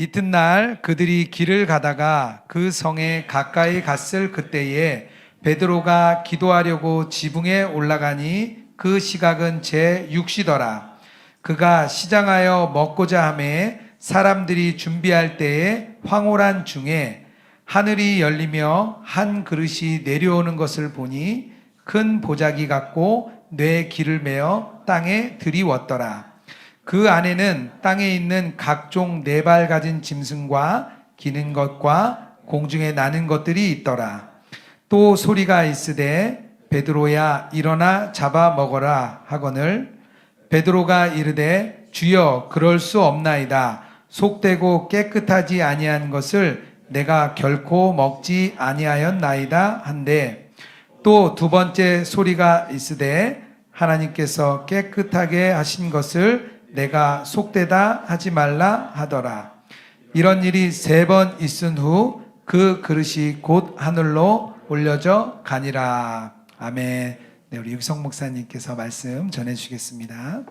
이튿날 그들이 길을 가다가 그 성에 가까이 갔을 그때에 베드로가 기도하려고 지붕에 올라가니 그 시각은 제6시더라. 그가 시장하여 먹고자 하매 사람들이 준비할 때에 황홀한 중에 하늘이 열리며 한 그릇이 내려오는 것을 보니 큰 보자기 같고 뇌 기를 메어 땅에 들이웠더라. 그 안에는 땅에 있는 각종 네 발 가진 짐승과 기는 것과 공중에 나는 것들이 있더라. 또 소리가 있으되 베드로야 일어나 잡아 먹어라 하거늘 베드로가 이르되 주여 그럴 수 없나이다. 속되고 깨끗하지 아니한 것을 내가 결코 먹지 아니하였나이다 한데 또 두 번째 소리가 있으되 하나님께서 깨끗하게 하신 것을 내가 속되다 하지 말라 하더라. 이런 일이 3번 있은 후 그 그릇이 곧 하늘로 올려져 가니라. 아멘. 네, 우리 육성 목사님께서 말씀 전해주시겠습니다.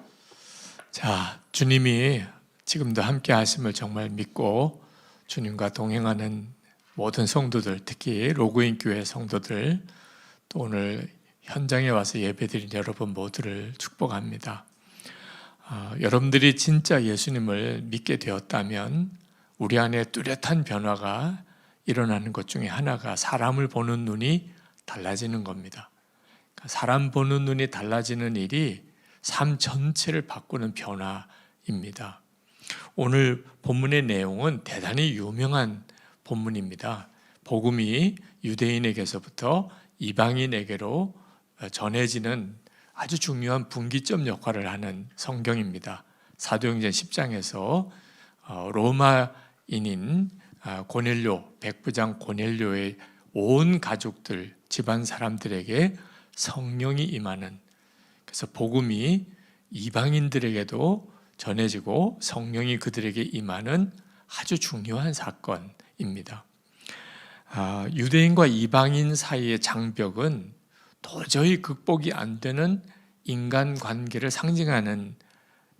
자, 주님이 지금도 함께 하심을 정말 믿고 주님과 동행하는 모든 성도들, 특히 로그인 교회 성도들, 또 오늘 현장에 와서 예배드린 여러분 모두를 축복합니다. 여러분들이 진짜 예수님을 믿게 되었다면 우리 안에 뚜렷한 변화가 일어나는 것 중에 하나가 사람을 보는 눈이 달라지는 겁니다. 사람 보는 눈이 달라지는 일이 삶 전체를 바꾸는 변화입니다. 오늘 본문의 내용은 대단히 유명한 본문입니다. 복음이 유대인에게서부터 이방인에게로 전해지는 아주 중요한 분기점 역할을 하는 성경입니다. 사도행전 10장에서 로마인인 고넬료, 백부장 고넬료의 온 가족들, 집안 사람들에게 성령이 임하는, 그래서 복음이 이방인들에게도 전해지고 성령이 그들에게 임하는 아주 중요한 사건입니다. 유대인과 이방인 사이의 장벽은 도저히 극복이 안 되는 인간관계를 상징하는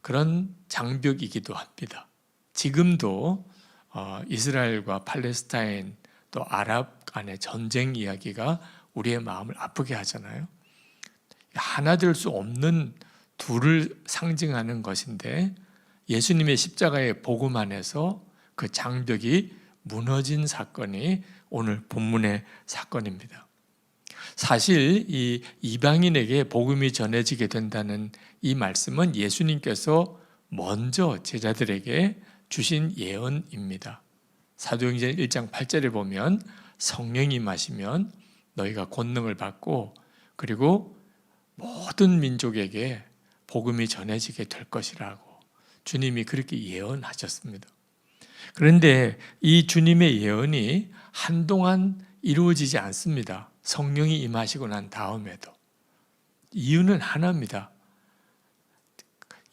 그런 장벽이기도 합니다. 지금도 이스라엘과 팔레스타인 또 아랍 간의 전쟁 이야기가 우리의 마음을 아프게 하잖아요. 하나 될 수 없는 둘을 상징하는 것인데 예수님의 십자가의 복음 안에서 그 장벽이 무너진 사건이 오늘 본문의 사건입니다. 사실 이 이방인에게 복음이 전해지게 된다는 이 말씀은 예수님께서 먼저 제자들에게 주신 예언입니다. 사도행전 1장 8절에 보면 성령이 임하시면 너희가 권능을 받고 그리고 모든 민족에게 복음이 전해지게 될 것이라고 주님이 그렇게 예언하셨습니다. 그런데 이 주님의 예언이 한동안 이루어지지 않습니다. 성령이 임하시고 난 다음에도. 이유는 하나입니다.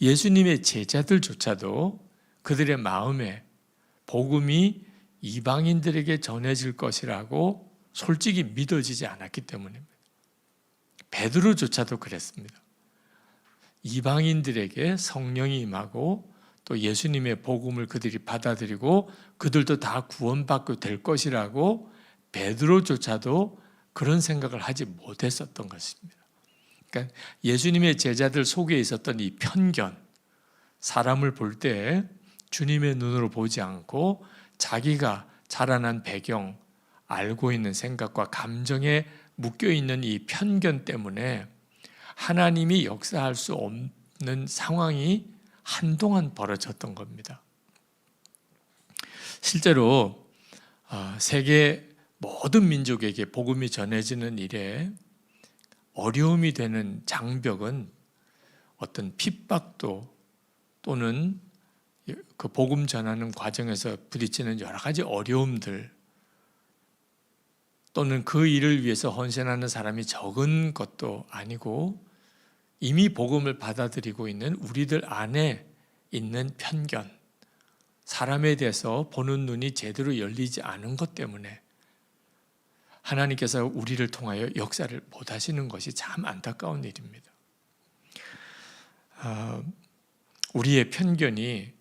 예수님의 제자들조차도 그들의 마음에 복음이 이방인들에게 전해질 것이라고 솔직히 믿어지지 않았기 때문입니다. 베드로조차도 그랬습니다. 이방인들에게 성령이 임하고 또 예수님의 복음을 그들이 받아들이고 그들도 다 구원받고 될 것이라고 베드로조차도 그런 생각을 하지 못했었던 것입니다. 그러니까 예수님의 제자들 속에 있었던 이 편견, 사람을 볼 때 주님의 눈으로 보지 않고 자기가 자라난 배경, 알고 있는 생각과 감정에 묶여있는 이 편견 때문에 하나님이 역사할 수 없는 상황이 한동안 벌어졌던 겁니다. 실제로 세계 모든 민족에게 복음이 전해지는 일에 어려움이 되는 장벽은 어떤 핍박도 또는 그 복음 전하는 과정에서 부딪히는 여러 가지 어려움들 또는 그 일을 위해서 헌신하는 사람이 적은 것도 아니고 이미 복음을 받아들이고 있는 우리들 안에 있는 편견, 사람에 대해서 보는 눈이 제대로 열리지 않은 것 때문에 하나님께서 우리를 통하여 역사를 못하시는 것이 참 안타까운 일입니다. 우리의 편견이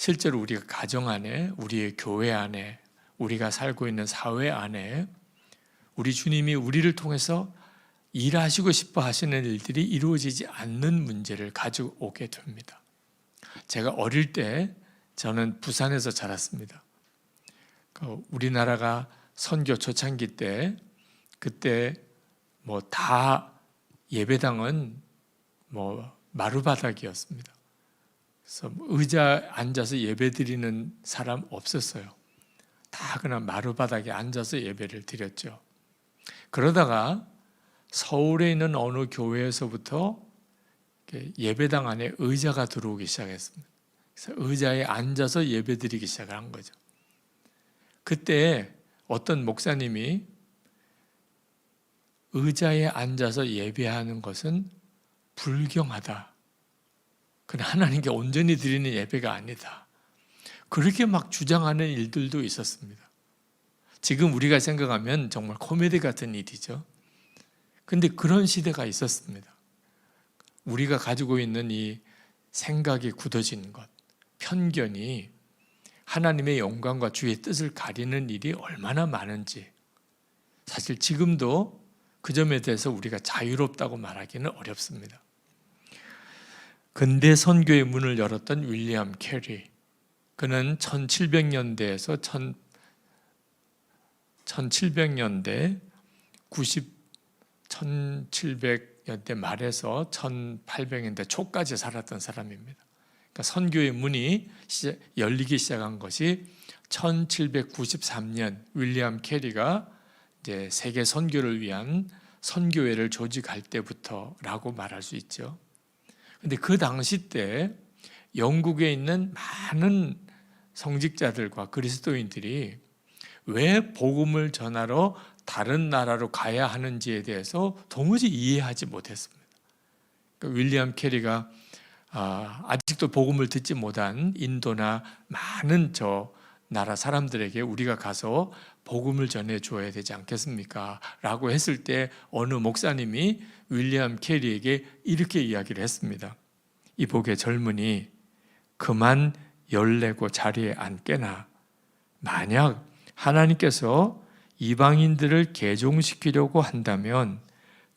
실제로 우리가 가정 안에, 우리의 교회 안에, 우리가 살고 있는 사회 안에 우리 주님이 우리를 통해서 일하시고 싶어 하시는 일들이 이루어지지 않는 문제를 가져오게 됩니다. 제가 어릴 때 저는 부산에서 자랐습니다. 우리나라가 선교 초창기 때 그때 뭐 다 예배당은 뭐 마루바닥이었습니다. 그래서 의자 앉아서 예배 드리는 사람 없었어요. 다 그냥 마루바닥에 앉아서 예배를 드렸죠. 그러다가 서울에 있는 어느 교회에서부터 예배당 안에 의자가 들어오기 시작했습니다. 그래서 의자에 앉아서 예배 드리기 시작한 거죠. 그때 어떤 목사님이 의자에 앉아서 예배하는 것은 불경하다. 그건 하나님께 온전히 드리는 예배가 아니다. 그렇게 막 주장하는 일들도 있었습니다. 지금 우리가 생각하면 정말 코미디 같은 일이죠. 근데 그런 시대가 있었습니다. 우리가 가지고 있는 이 생각이 굳어진 것, 편견이 하나님의 영광과 주의 뜻을 가리는 일이 얼마나 많은지, 사실 지금도 그 점에 대해서 우리가 자유롭다고 말하기는 어렵습니다. 근대 선교의 문을 열었던 윌리엄 캐리, 그는 1700년대에서 1700년대 1700년대 말에서 1800년대 초까지 살았던 사람입니다. 그러니까 선교의 문이 열리기 시작한 것이 1793년 윌리엄 캐리가 이제 세계 선교를 위한 선교회를 조직할 때부터라고 말할 수 있죠. 근데 그 당시 때 영국에 있는 많은 성직자들과 그리스도인들이 왜 복음을 전하러 다른 나라로 가야 하는지에 대해서 도무지 이해하지 못했습니다. 그러니까 윌리엄 캐리가 아직도 복음을 듣지 못한 인도나 많은 저 나라 사람들에게 우리가 가서 복음을 전해줘야 되지 않겠습니까? 라고 했을 때 어느 목사님이 윌리엄 캐리에게 이렇게 이야기를 했습니다. 이복의 젊은이, 그만 열내고 자리에 앉게나. 만약 하나님께서 이방인들을 개종시키려고 한다면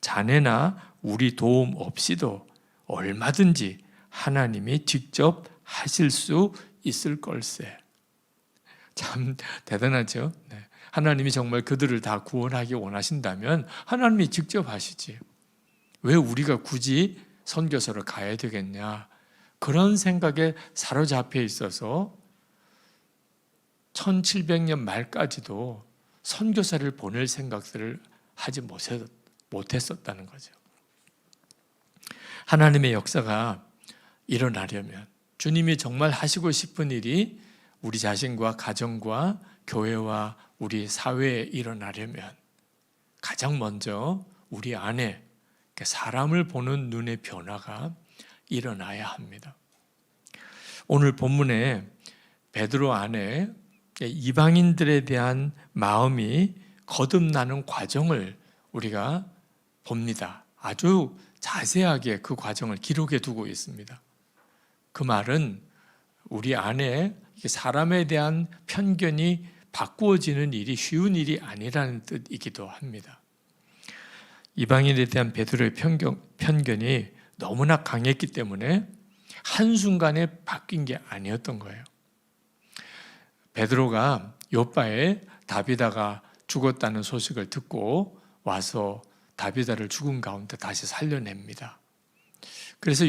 자네나 우리 도움 없이도 얼마든지 하나님이 직접 하실 수 있을 걸세. 참 대단하죠. 네. 하나님이 정말 그들을 다 구원하기 원하신다면 하나님이 직접 하시지. 왜 우리가 굳이 선교사로 가야 되겠냐. 그런 생각에 사로잡혀 있어서 1700년 말까지도 선교사를 보낼 생각들을 하지 못했었다는 거죠. 하나님의 역사가 일어나려면, 주님이 정말 하시고 싶은 일이 우리 자신과 가정과 교회와 우리 사회에 일어나려면 가장 먼저 우리 안에 사람을 보는 눈의 변화가 일어나야 합니다. 오늘 본문에 베드로 안에 이방인들에 대한 마음이 거듭나는 과정을 우리가 봅니다. 아주 자세하게 그 과정을 기록해 두고 있습니다. 그 말은 우리 안에 사람에 대한 편견이 바꾸어지는 일이 쉬운 일이 아니라는 뜻이기도 합니다. 이방인에 대한 베드로의 편견이 너무나 강했기 때문에 한순간에 바뀐 게 아니었던 거예요. 베드로가 욥바에 다비다가 죽었다는 소식을 듣고 와서 다비다를 죽은 가운데 다시 살려냅니다. 그래서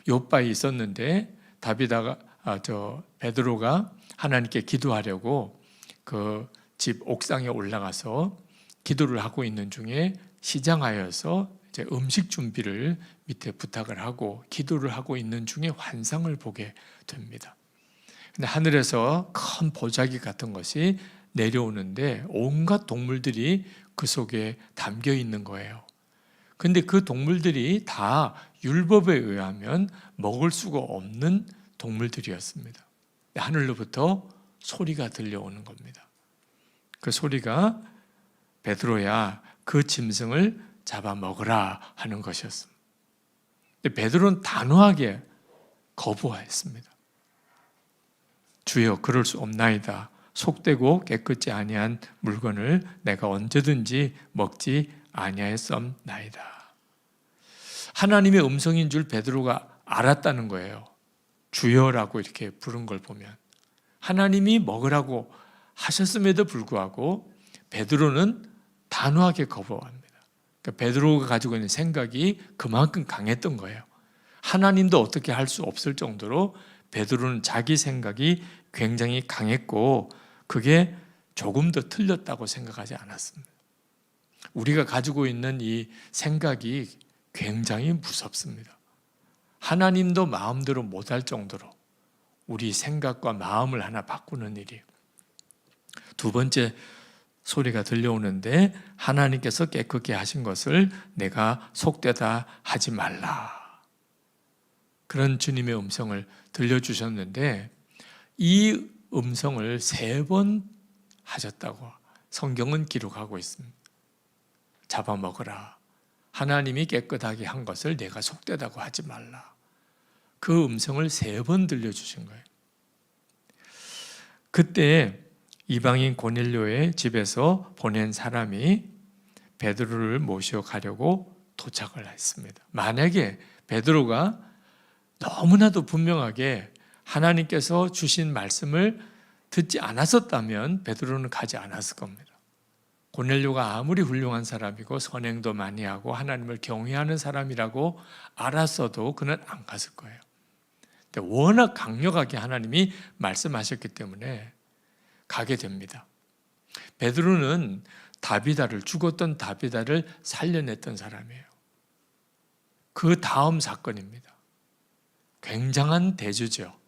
욥바에 있었는데 베드로가 하나님께 기도하려고 그 집 옥상에 올라가서 기도를 하고 있는 중에 시장하여서 이제 음식 준비를 밑에 부탁을 하고 기도를 하고 있는 중에 환상을 보게 됩니다. 근데 하늘에서 큰 보자기 같은 것이 내려오는데 온갖 동물들이 그 속에 담겨 있는 거예요. 근데 그 동물들이 다 율법에 의하면 먹을 수가 없는 동물들이었습니다. 하늘로부터 소리가 들려오는 겁니다. 그 소리가 베드로야, 그 짐승을 잡아 먹으라 하는 것이었습니다. 근데 베드로는 단호하게 거부했습니다. 주여 그럴 수 없나이다. 속되고 깨끗지 아니한 물건을 내가 언제든지 먹지 아니하였사옵나이다. 하나님의 음성인 줄 베드로가 알았다는 거예요. 주여라고 이렇게 부른 걸 보면 하나님이 먹으라고 하셨음에도 불구하고 베드로는 단호하게 거부합니다. 그러니까 베드로가 가지고 있는 생각이 그만큼 강했던 거예요. 하나님도 어떻게 할 수 없을 정도로 베드로는 자기 생각이 굉장히 강했고 그게 조금 더 틀렸다고 생각하지 않았습니다. 우리가 가지고 있는 이 생각이 굉장히 무섭습니다. 하나님도 마음대로 못할 정도로 우리 생각과 마음을 하나 바꾸는 일이. 두 번째 소리가 들려오는데 하나님께서 깨끗게 하신 것을 내가 속되다 하지 말라. 그런 주님의 음성을 들려주셨는데 이 음성을 3번 하셨다고 성경은 기록하고 있습니다. 잡아먹으라. 하나님이 깨끗하게 한 것을 내가 속되다고 하지 말라. 그 음성을 3번 들려주신 거예요. 그때 이방인 고넬료의 집에서 보낸 사람이 베드로를 모셔가려고 도착을 했습니다. 만약에 베드로가 너무나도 분명하게 하나님께서 주신 말씀을 듣지 않았었다면 베드로는 가지 않았을 겁니다. 고넬료가 아무리 훌륭한 사람이고 선행도 많이 하고 하나님을 경외하는 사람이라고 알았어도 그는 안 갔을 거예요. 근데 워낙 강력하게 하나님이 말씀하셨기 때문에 가게 됩니다. 베드로는 죽었던 다비다를 살려냈던 사람이에요. 그 다음 사건입니다. 굉장한 대주죠.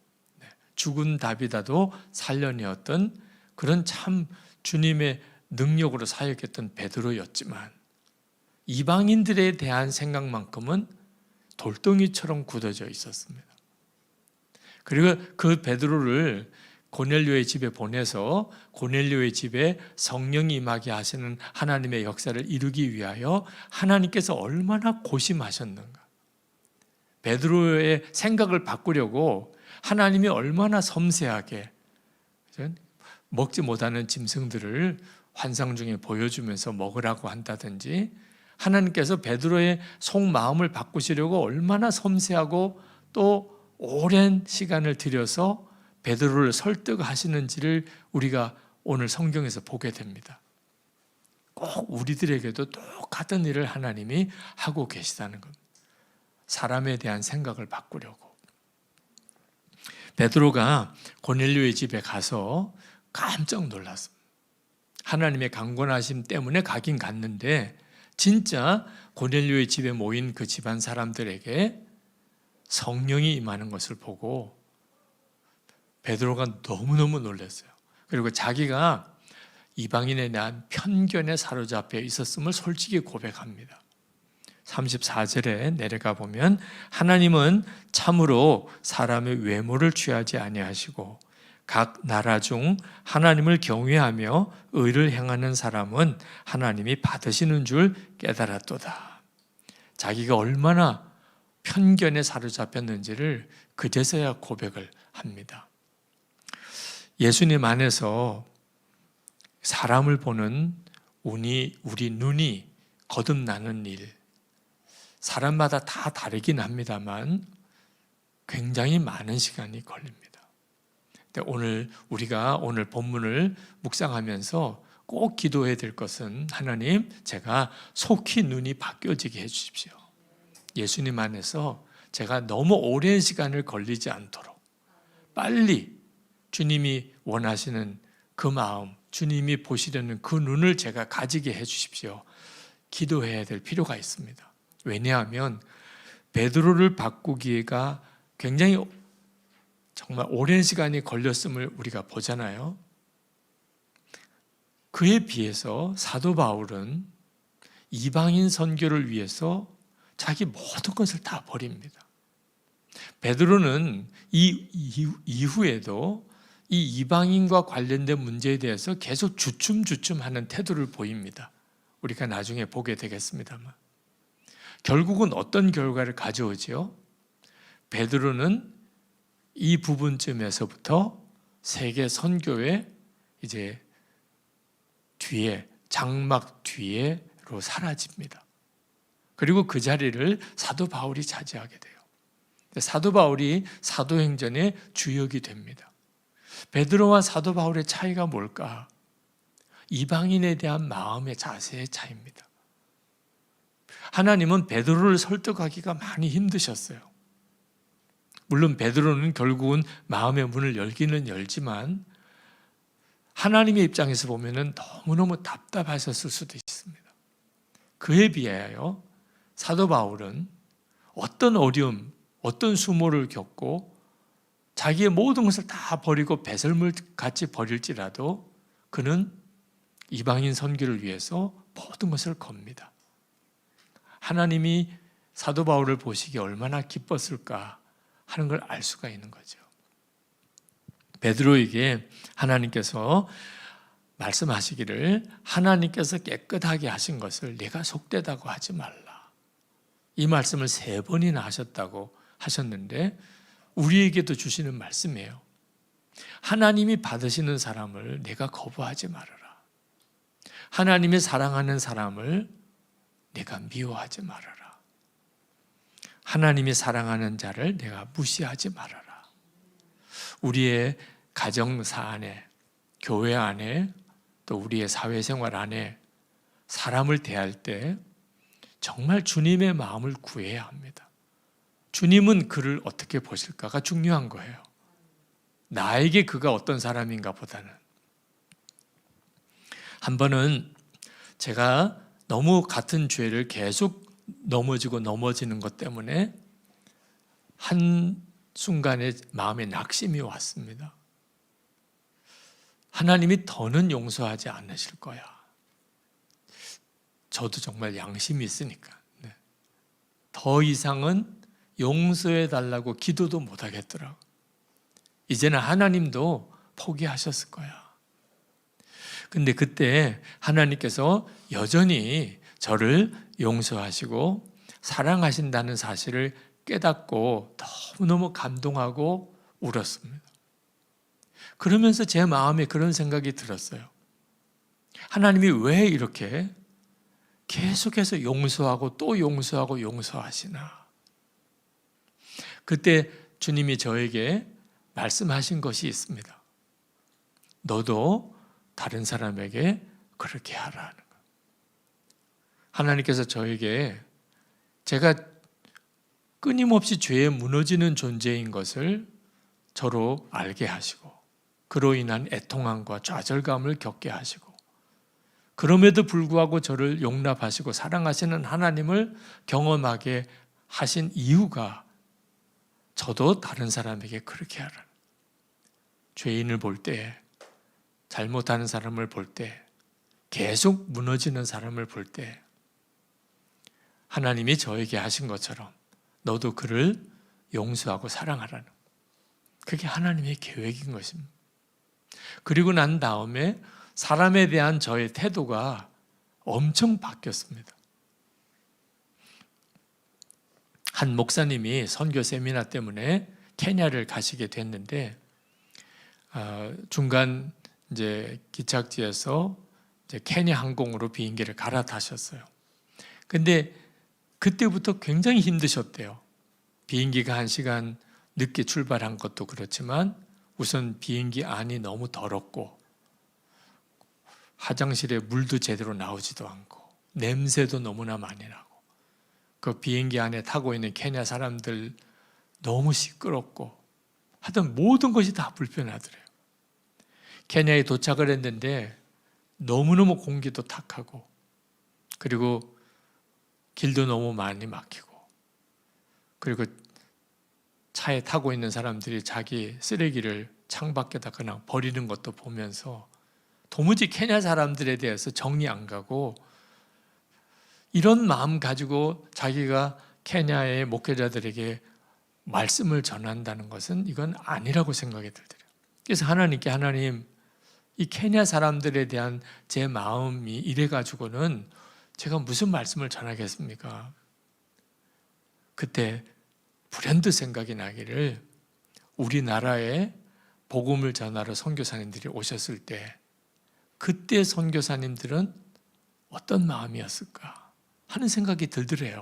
죽은 다비다도 살려내었던 그런 참 주님의 능력으로 사역했던 베드로였지만 이방인들에 대한 생각만큼은 돌덩이처럼 굳어져 있었습니다. 그리고 그 베드로를 고넬료의 집에 보내서 고넬료의 집에 성령이 임하게 하시는 하나님의 역사를 이루기 위하여 하나님께서 얼마나 고심하셨는가. 베드로의 생각을 바꾸려고 하나님이 얼마나 섬세하게 먹지 못하는 짐승들을 환상 중에 보여주면서 먹으라고 한다든지 하나님께서 베드로의 속마음을 바꾸시려고 얼마나 섬세하고 또 오랜 시간을 들여서 베드로를 설득하시는지를 우리가 오늘 성경에서 보게 됩니다. 꼭 우리들에게도 똑같은 일을 하나님이 하고 계시다는 겁니다. 사람에 대한 생각을 바꾸려고. 베드로가 고넬료의 집에 가서 깜짝 놀랐습니다. 하나님의 강권하심 때문에 가긴 갔는데 진짜 고넬료의 집에 모인 그 집안 사람들에게 성령이 임하는 것을 보고 베드로가 너무너무 놀랐어요. 그리고 자기가 이방인에 대한 편견에 사로잡혀 있었음을 솔직히 고백합니다. 34절에 내려가 보면 하나님은 참으로 사람의 외모를 취하지 아니하시고 각 나라 중 하나님을 경외하며 의를 행하는 사람은 하나님이 받으시는 줄 깨달았도다. 자기가 얼마나 편견에 사로잡혔는지를 그제서야 고백을 합니다. 예수님 안에서 사람을 보는 우리 눈이 거듭나는 일, 사람마다 다 다르긴 합니다만 굉장히 많은 시간이 걸립니다. 우리가 오늘 본문을 묵상하면서 꼭 기도해야 될 것은 하나님, 제가 속히 눈이 바뀌어지게 해주십시오. 예수님 안에서 제가 너무 오랜 시간을 걸리지 않도록 빨리 주님이 원하시는 그 마음, 주님이 보시려는 그 눈을 제가 가지게 해주십시오. 기도해야 될 필요가 있습니다. 왜냐하면 베드로를 바꾸기가 굉장히 정말 오랜 시간이 걸렸음을 우리가 보잖아요. 그에 비해서 사도 바울은 이방인 선교를 위해서 자기 모든 것을 다 버립니다. 베드로는 이후에도 이 이방인과 관련된 문제에 대해서 계속 주춤주춤하는 태도를 보입니다. 우리가 나중에 보게 되겠습니다만 결국은 어떤 결과를 가져오지요? 베드로는 이 부분쯤에서부터 세계 선교회 이제 뒤에 장막 뒤에로 사라집니다. 그리고 그 자리를 사도 바울이 차지하게 돼요. 사도 바울이 사도행전의 주역이 됩니다. 베드로와 사도 바울의 차이가 뭘까? 이방인에 대한 마음의 자세의 차이입니다. 하나님은 베드로를 설득하기가 많이 힘드셨어요. 물론 베드로는 결국은 마음의 문을 열기는 열지만 하나님의 입장에서 보면 너무너무 답답하셨을 수도 있습니다. 그에 비하여 사도 바울은 어떤 어려움, 어떤 수모를 겪고 자기의 모든 것을 다 버리고 배설물 같이 버릴지라도 그는 이방인 선교를 위해서 모든 것을 겁니다. 하나님이 사도 바울을 보시기에 얼마나 기뻤을까 하는 걸 알 수가 있는 거죠. 베드로에게 하나님께서 말씀하시기를 하나님께서 깨끗하게 하신 것을 네가 속되다고 하지 말라. 이 말씀을 3번이나 하셨다고 하셨는데 우리에게도 주시는 말씀이에요. 하나님이 받으시는 사람을 내가 거부하지 말아라. 하나님이 사랑하는 사람을 내가 미워하지 말아라. 하나님이 사랑하는 자를 내가 무시하지 말아라. 우리의 가정사 안에, 교회 안에, 또 우리의 사회생활 안에 사람을 대할 때 정말 주님의 마음을 구해야 합니다. 주님은 그를 어떻게 보실까가 중요한 거예요. 나에게 그가 어떤 사람인가 보다는. 한 번은 제가 너무 같은 죄를 계속 넘어지고 넘어지는 것 때문에 한 순간에 마음에 낙심이 왔습니다. 하나님이 더는 용서하지 않으실 거야. 저도 정말 양심이 있으니까. 네. 더 이상은 용서해 달라고 기도도 못 하겠더라고. 이제는 하나님도 포기하셨을 거야. 근데 그때 하나님께서 여전히 저를 용서하시고 사랑하신다는 사실을 깨닫고 너무너무 감동하고 울었습니다. 그러면서 제 마음에 그런 생각이 들었어요. 하나님이 왜 이렇게 계속해서 용서하고 또 용서하고 용서하시나? 그때 주님이 저에게 말씀하신 것이 있습니다. 너도 다른 사람에게 그렇게 하라는 것. 하나님께서 저에게 제가 끊임없이 죄에 무너지는 존재인 것을 저로 알게 하시고 그로 인한 애통함과 좌절감을 겪게 하시고 그럼에도 불구하고 저를 용납하시고 사랑하시는 하나님을 경험하게 하신 이유가 저도 다른 사람에게 그렇게 하라는, 죄인을 볼 때, 잘못하는 사람을 볼 때, 계속 무너지는 사람을 볼 때 하나님이 저에게 하신 것처럼 너도 그를 용서하고 사랑하라는, 그게 하나님의 계획인 것입니다. 그리고 난 다음에 사람에 대한 저의 태도가 엄청 바뀌었습니다. 한 목사님이 선교 세미나 때문에 케냐를 가시게 됐는데 중간 이제 기착지에서 이제 케냐 항공으로 비행기를 갈아타셨어요. 근데 그때부터 굉장히 힘드셨대요. 비행기가 1시간 늦게 출발한 것도 그렇지만 우선 비행기 안이 너무 더럽고 화장실에 물도 제대로 나오지도 않고 냄새도 너무나 많이 나고 그 비행기 안에 타고 있는 케냐 사람들 너무 시끄럽고 하여튼 모든 것이 다 불편하더래요. 케냐에 도착을 했는데 너무너무 공기도 탁하고 그리고 길도 너무 많이 막히고 그리고 차에 타고 있는 사람들이 자기 쓰레기를 창밖에다 그냥 버리는 것도 보면서 도무지 케냐 사람들에 대해서 정이 안 가고 이런 마음 가지고 자기가 케냐의 목회자들에게 말씀을 전한다는 것은 이건 아니라고 생각이 들더래요. 그래서 하나님께 하나님, 이 케냐 사람들에 대한 제 마음이 이래가지고는 제가 무슨 말씀을 전하겠습니까? 그때 불현듯 생각이 나기를 우리나라에 복음을 전하러 선교사님들이 오셨을 때 그때 선교사님들은 어떤 마음이었을까 하는 생각이 들더래요.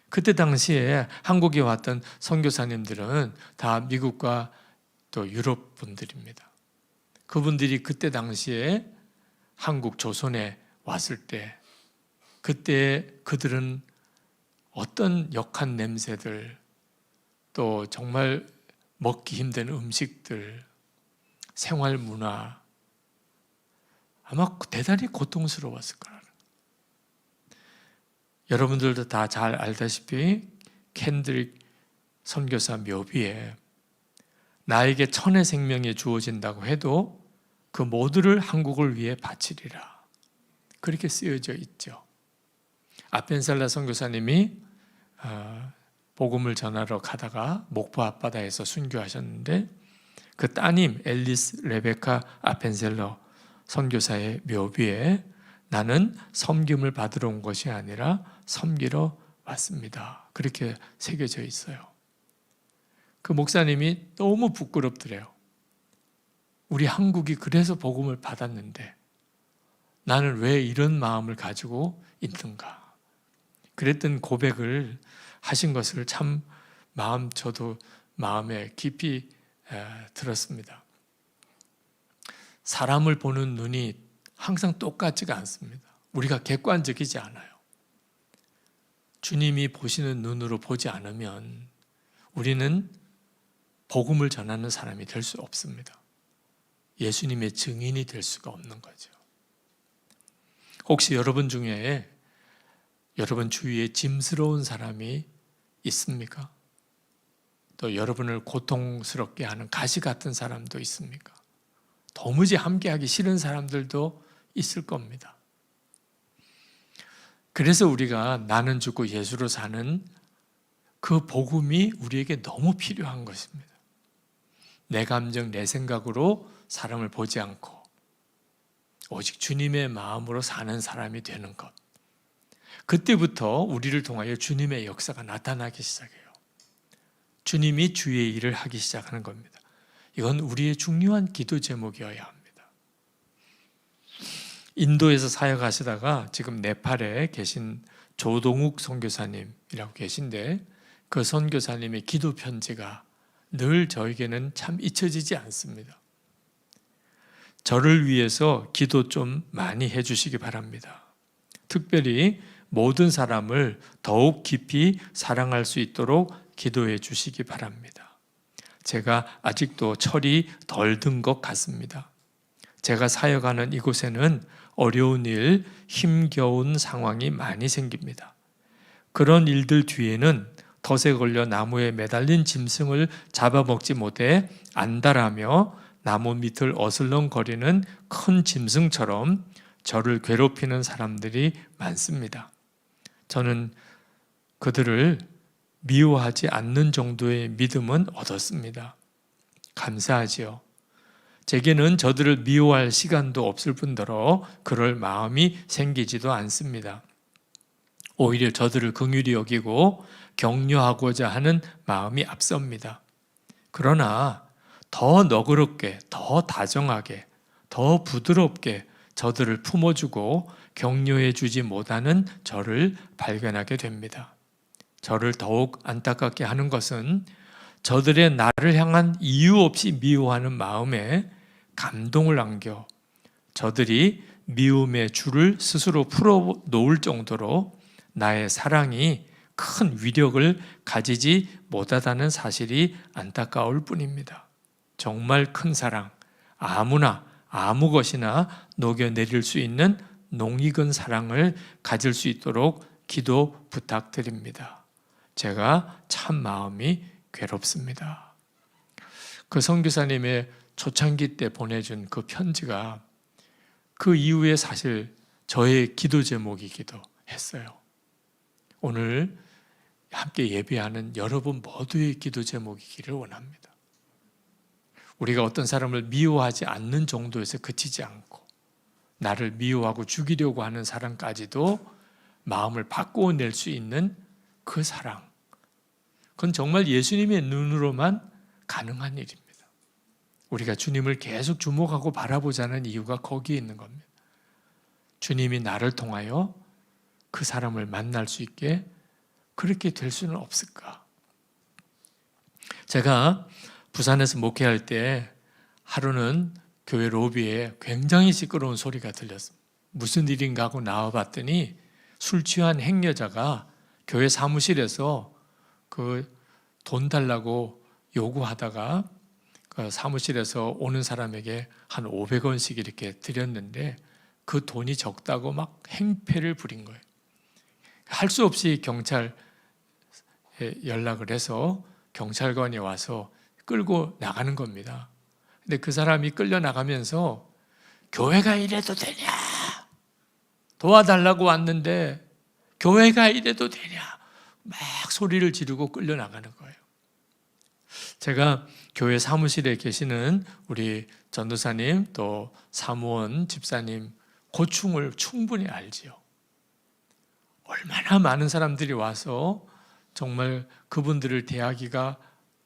그때 당시에 한국에 왔던 선교사님들은 다 미국과 또 유럽 분들입니다. 그분들이 그때 당시에 한국 조선에 왔을 때 그때 그들은 어떤 역한 냄새들, 또 정말 먹기 힘든 음식들, 생활 문화, 아마 대단히 고통스러웠을 거라는. 여러분들도 다 잘 알다시피 캔드릭 선교사 묘비에 나에게 천의 생명이 주어진다고 해도 그 모두를 한국을 위해 바치리라, 그렇게 쓰여져 있죠. 아펜셀라 선교사님이 복음을 전하러 가다가 목포 앞바다에서 순교하셨는데 그 따님 앨리스 레베카 아펜셀러 선교사의 묘비에 나는 섬김을 받으러 온 것이 아니라 섬기러 왔습니다, 그렇게 새겨져 있어요. 그 목사님이 너무 부끄럽더래요. 우리 한국이 그래서 복음을 받았는데 나는 왜 이런 마음을 가지고 있는가, 그랬던 고백을 하신 것을 참 저도 마음에 깊이 들었습니다. 사람을 보는 눈이 항상 똑같지가 않습니다. 우리가 객관적이지 않아요. 주님이 보시는 눈으로 보지 않으면 우리는 복음을 전하는 사람이 될 수 없습니다. 예수님의 증인이 될 수가 없는 거죠. 혹시 여러분 중에 여러분 주위에 짐스러운 사람이 있습니까? 또 여러분을 고통스럽게 하는 가시 같은 사람도 있습니까? 도무지 함께하기 싫은 사람들도 있을 겁니다. 그래서 우리가 나는 죽고 예수로 사는 그 복음이 우리에게 너무 필요한 것입니다. 내 감정, 내 생각으로 사람을 보지 않고 오직 주님의 마음으로 사는 사람이 되는 것. 그때부터 우리를 통하여 주님의 역사가 나타나기 시작해요. 주님이 주의 일을 하기 시작하는 겁니다. 이건 우리의 중요한 기도 제목이어야 합니다. 인도에서 사역하시다가 지금 네팔에 계신 조동욱 선교사님이라고 계신데 그 선교사님의 기도 편지가 늘 저에게는 참 잊혀지지 않습니다. 저를 위해서 기도 좀 많이 해주시기 바랍니다. 특별히 모든 사람을 더욱 깊이 사랑할 수 있도록 기도해 주시기 바랍니다. 제가 아직도 철이 덜 든 것 같습니다. 제가 사역하는 이곳에는 어려운 일, 힘겨운 상황이 많이 생깁니다. 그런 일들 뒤에는 덫에 걸려 나무에 매달린 짐승을 잡아먹지 못해 안달하며 나무 밑을 어슬렁거리는 큰 짐승처럼 저를 괴롭히는 사람들이 많습니다. 저는 그들을 미워하지 않는 정도의 믿음은 얻었습니다. 감사하지요. 제게는 저들을 미워할 시간도 없을 뿐더러 그럴 마음이 생기지도 않습니다. 오히려 저들을 긍휼히 여기고 격려하고자 하는 마음이 앞섭니다. 그러나 더 너그럽게, 더 다정하게, 더 부드럽게 저들을 품어주고 격려해 주지 못하는 저를 발견하게 됩니다. 저를 더욱 안타깝게 하는 것은 저들의 나를 향한 이유 없이 미워하는 마음에 감동을 안겨 저들이 미움의 줄을 스스로 풀어 놓을 정도로 나의 사랑이 큰 위력을 가지지 못하다는 사실이 안타까울 뿐입니다. 정말 큰 사랑, 아무나 아무 것이나 녹여내릴 수 있는 농익은 사랑을 가질 수 있도록 기도 부탁드립니다. 제가 참 마음이 괴롭습니다. 그 선교사님의 초창기 때 보내준 그 편지가 그 이후에 사실 저의 기도 제목이기도 했어요. 오늘 함께 예배하는 여러분 모두의 기도 제목이기를 원합니다. 우리가 어떤 사람을 미워하지 않는 정도에서 그치지 않고 나를 미워하고 죽이려고 하는 사람까지도 마음을 바꾸어낼 수 있는 그 사랑, 그건 정말 예수님의 눈으로만 가능한 일입니다. 우리가 주님을 계속 주목하고 바라보자는 이유가 거기에 있는 겁니다. 주님이 나를 통하여 그 사람을 만날 수 있게 그렇게 될 수는 없을까? 제가 부산에서 목회할 때 하루는 교회 로비에 굉장히 시끄러운 소리가 들렸습니다. 무슨 일인가 하고 나와봤더니 술 취한 행여자가 교회 사무실에서 그 돈 달라고 요구하다가 그 사무실에서 오는 사람에게 한 500원씩 이렇게 드렸는데 그 돈이 적다고 막 행패를 부린 거예요. 할 수 없이 경찰에 연락을 해서 경찰관이 와서 끌고 나가는 겁니다. 근데 그 사람이 끌려 나가면서 교회가 이래도 되냐? 도와달라고 왔는데 교회가 이래도 되냐? 막 소리를 지르고 끌려 나가는 거예요. 제가 교회 사무실에 계시는 우리 전도사님 또 사무원 집사님 고충을 충분히 알지요. 얼마나 많은 사람들이 와서 정말 그분들을 대하기가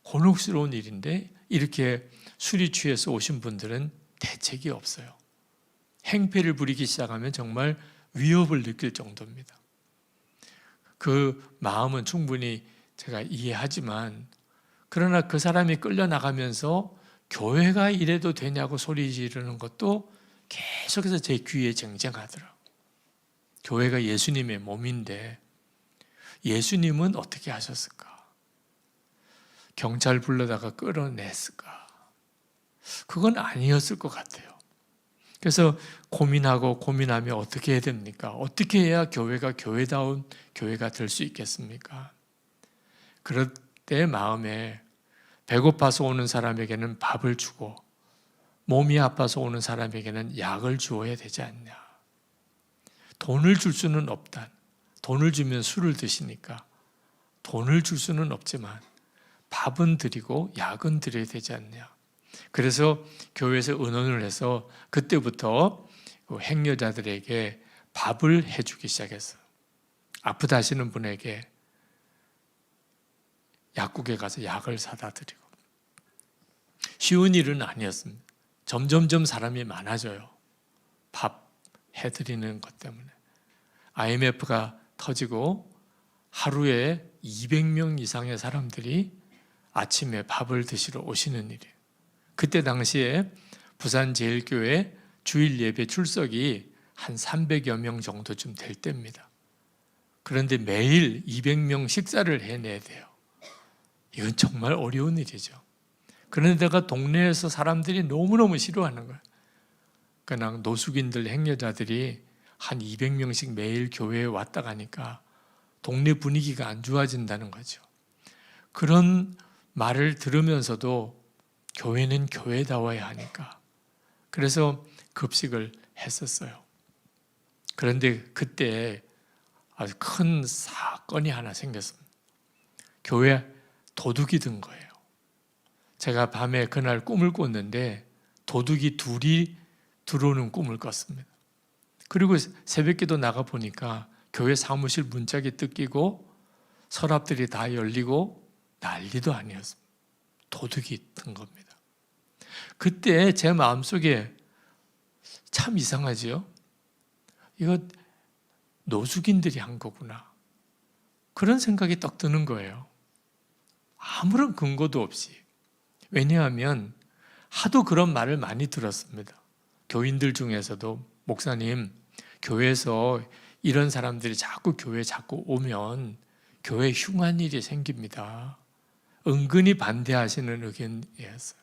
곤혹스러운 일인데 이렇게 술이 취해서 오신 분들은 대책이 없어요. 행패를 부리기 시작하면 정말 위협을 느낄 정도입니다. 그 마음은 충분히 제가 이해하지만 그러나 그 사람이 끌려나가면서 교회가 이래도 되냐고 소리 지르는 것도 계속해서 제 귀에 쟁쟁하더라고요. 교회가 예수님의 몸인데 예수님은 어떻게 하셨을까? 경찰 불러다가 끌어냈을까? 그건 아니었을 것 같아요. 그래서 고민하며 어떻게 해야 됩니까? 어떻게 해야 교회가 교회다운 교회가 될 수 있겠습니까? 그럴 때 마음에 배고파서 오는 사람에게는 밥을 주고 몸이 아파서 오는 사람에게는 약을 주어야 되지 않냐. 돈을 줄 수는 없다. 돈을 주면 술을 드시니까 돈을 줄 수는 없지만 밥은 드리고 약은 드려야 되지 않냐. 그래서 교회에서 의논을 해서 그때부터 행여자들에게 밥을 해주기 시작했어요. 아프다 하시는 분에게 약국에 가서 약을 사다 드리고. 쉬운 일은 아니었습니다. 점점점 사람이 많아져요. 밥 해드리는 것 때문에. IMF가 터지고 하루에 200명 이상의 사람들이 아침에 밥을 드시러 오시는 일이에요. 그때 당시에 부산제일교회 주일 예배 출석이 한 300여 명 정도쯤 될 때입니다. 그런데 매일 200명 식사를 해내야 돼요. 이건 정말 어려운 일이죠. 그런데다가 동네에서 사람들이 너무너무 싫어하는 거예요. 그냥 노숙인들, 행여자들이 한 200명씩 매일 교회에 왔다 가니까 동네 분위기가 안 좋아진다는 거죠. 그런 말을 들으면서도 교회는 교회다워야 하니까 그래서 급식을 했었어요. 그런데 그때 아주 큰 사건이 하나 생겼습니다. 교회에 도둑이 든 거예요. 제가 밤에 그날 꿈을 꿨는데 도둑이 둘이 들어오는 꿈을 꿨습니다. 그리고 새벽기도 나가 보니까 교회 사무실 문짝이 뜯기고 서랍들이 다 열리고 난리도 아니었습니다. 도둑이 든 겁니다. 그때 제 마음속에 참 이상하지요? 이거 노숙인들이 한 거구나. 그런 생각이 딱 드는 거예요. 아무런 근거도 없이. 왜냐하면 하도 그런 말을 많이 들었습니다. 교인들 중에서도 목사님, 교회에서 이런 사람들이 자꾸 오면 교회에 흉한 일이 생깁니다. 은근히 반대하시는 의견이었어요.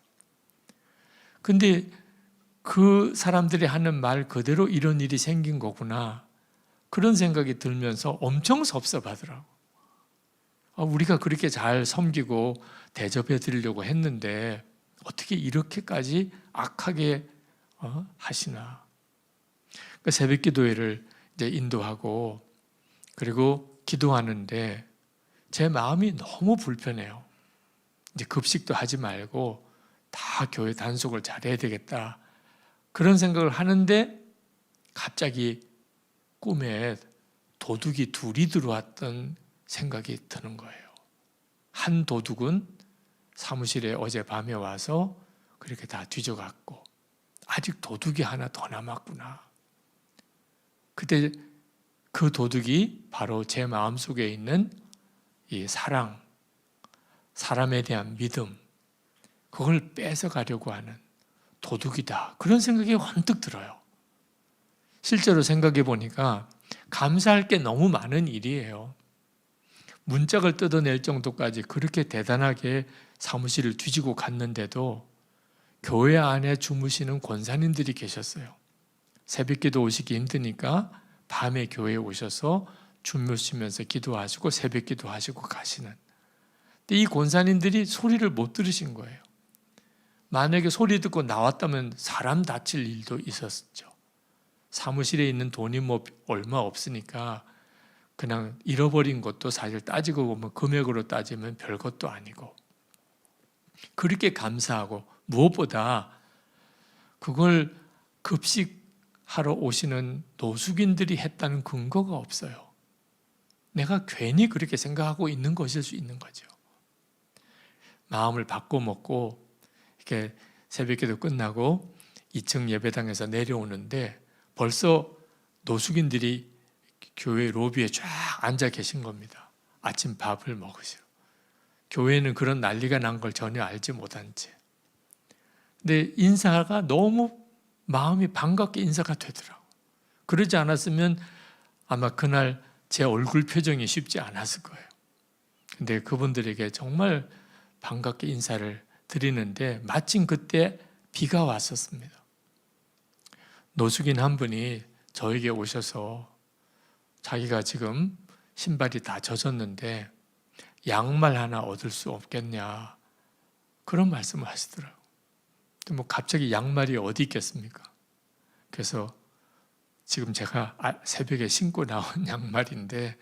근데 그 사람들이 하는 말 그대로 이런 일이 생긴 거구나. 그런 생각이 들면서 엄청 섭섭하더라고요. 우리가 그렇게 잘 섬기고 대접해 드리려고 했는데 어떻게 이렇게까지 악하게 하시나. 그러니까 새벽 기도회를 이제 인도하고 그리고 기도하는데 제 마음이 너무 불편해요. 이제 급식도 하지 말고 다 교회 단속을 잘해야 되겠다. 그런 생각을 하는데 갑자기 꿈에 도둑이 둘이 들어왔던 생각이 드는 거예요. 한 도둑은 사무실에 어젯밤에 와서 그렇게 다 뒤져갔고 아직 도둑이 하나 더 남았구나. 그때 그 도둑이 바로 제 마음속에 있는 이 사랑, 사람에 대한 믿음, 그걸 뺏어가려고 하는 도둑이다. 그런 생각이 번뜩 들어요. 실제로 생각해 보니까 감사할 게 너무 많은 일이에요. 문짝을 뜯어낼 정도까지 그렇게 대단하게 사무실을 뒤지고 갔는데도 교회 안에 주무시는 권사님들이 계셨어요. 새벽기도 오시기 힘드니까 밤에 교회에 오셔서 주무시면서 기도하시고 새벽기도 하시고 가시는. 근데 이 권사님들이 소리를 못 들으신 거예요. 만약에 소리 듣고 나왔다면 사람 다칠 일도 있었죠. 사무실에 있는 돈이 뭐 얼마 없으니까 그냥 잃어버린 것도 사실 따지고 보면 금액으로 따지면 별것도 아니고, 그렇게 감사하고 무엇보다 그걸 급식하러 오시는 노숙인들이 했다는 근거가 없어요. 내가 괜히 그렇게 생각하고 있는 것일 수 있는 거죠. 마음을 바꿔 먹고 이렇게 새벽기도 끝나고 2층 예배당에서 내려오는데 벌써 노숙인들이 교회 로비에 쫙 앉아 계신 겁니다. 아침 밥을 먹으시러. 교회는 그런 난리가 난 걸 전혀 알지 못한 채. 근데 인사가 너무 마음이 반갑게 인사가 되더라고요. 그러지 않았으면 아마 그날 제 얼굴 표정이 쉽지 않았을 거예요. 근데 그분들에게 정말 반갑게 인사를 드리는데 마침 그때 비가 왔었습니다. 노숙인 한 분이 저에게 오셔서 자기가 지금 신발이 다 젖었는데 양말 하나 얻을 수 없겠냐, 그런 말씀을 하시더라고요. 뭐 갑자기 양말이 어디 있겠습니까? 그래서 지금 제가 새벽에 신고 나온 양말인데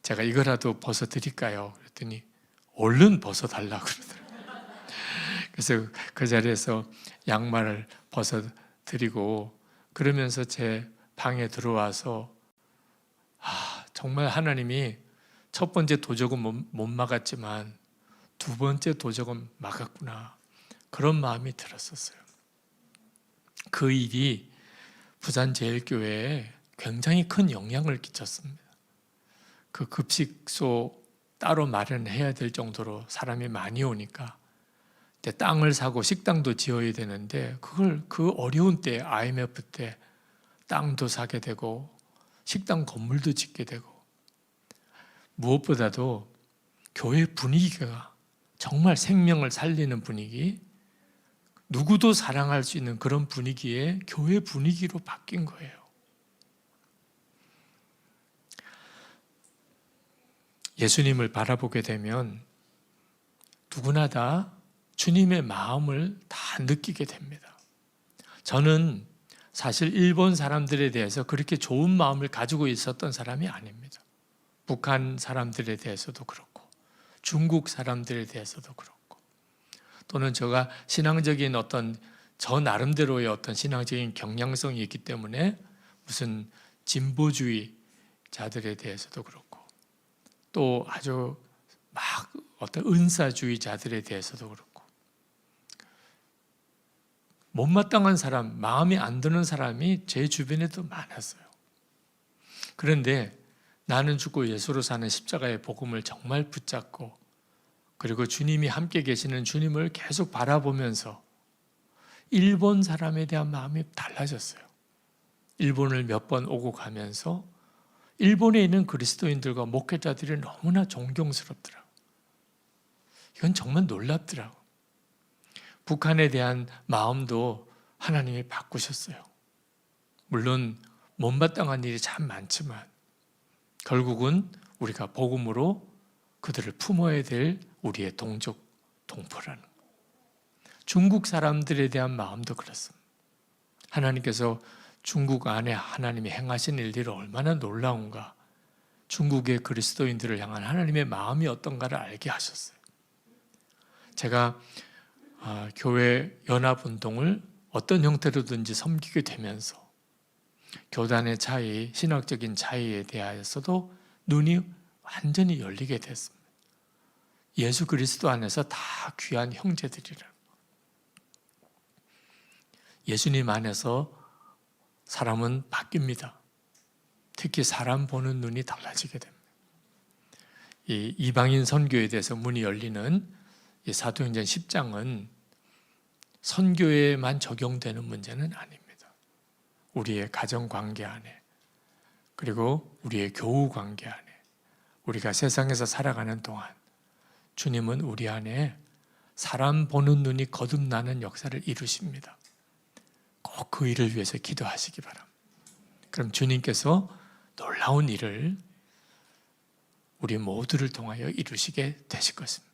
제가 이거라도 벗어드릴까요? 그랬더니 얼른 벗어달라고 그러더라고요. 그래서 그 자리에서 양말을 벗어드리고 그러면서 제 방에 들어와서 정말 하나님이 첫 번째 도적은 못 막았지만 두 번째 도적은 막았구나, 그런 마음이 들었었어요. 그 일이 부산제일교회에 굉장히 큰 영향을 끼쳤습니다. 그 급식소 따로 마련해야 될 정도로 사람이 많이 오니까 땅을 사고 식당도 지어야 되는데 그걸 그 어려운 때, IMF 때 땅도 사게 되고 식당 건물도 짓게 되고, 무엇보다도 교회 분위기가 정말 생명을 살리는 분위기, 누구도 사랑할 수 있는 그런 분위기에 교회 분위기로 바뀐 거예요. 예수님을 바라보게 되면 누구나 다 주님의 마음을 다 느끼게 됩니다. 저는 사실 일본 사람들에 대해서 그렇게 좋은 마음을 가지고 있었던 사람이 아닙니다. 북한 사람들에 대해서도 그렇고 중국 사람들에 대해서도 그렇고, 또는 제가 신앙적인 저 나름대로의 신앙적인 경향성이 있기 때문에 무슨 진보주의자들에 대해서도 그렇고, 또 아주 막 은사주의자들에 대해서도 그렇고, 못마땅한 사람, 마음에 안 드는 사람이 제 주변에도 많았어요. 그런데 나는 죽고 예수로 사는 십자가의 복음을 정말 붙잡고, 그리고 주님이 함께 계시는 주님을 계속 바라보면서 일본 사람에 대한 마음이 달라졌어요. 일본을 몇 번 오고 가면서 일본에 있는 그리스도인들과 목회자들이 너무나 존경스럽더라고요. 이건 정말 놀랍더라고요. 북한에 대한 마음도 하나님이 바꾸셨어요. 물론 못마땅한 일이 참 많지만 결국은 우리가 복음으로 그들을 품어야 될 우리의 동족, 동포라는 것. 중국 사람들에 대한 마음도 그렇습니다. 하나님께서 중국 안에 하나님이 행하신 일들이 얼마나 놀라운가, 중국의 그리스도인들을 향한 하나님의 마음이 어떤가를 알게 하셨어요. 제가 교회 연합운동을 어떤 형태로든지 섬기게 되면서 교단의 차이, 신학적인 차이에 대하여서도 눈이 완전히 열리게 됐습니다. 예수 그리스도 안에서 다 귀한 형제들이라. 예수님 안에서 사람은 바뀝니다. 특히 사람 보는 눈이 달라지게 됩니다. 이 이방인 선교에 대해서 문이 열리는 이 사도행전 10장은 선교에만 적용되는 문제는 아닙니다. 우리의 가정 관계 안에, 그리고 우리의 교우 관계 안에, 우리가 세상에서 살아가는 동안 주님은 우리 안에 사람 보는 눈이 거듭나는 역사를 이루십니다. 꼭 그 일을 위해서 기도하시기 바랍니다. 그럼 주님께서 놀라운 일을 우리 모두를 통하여 이루시게 되실 것입니다.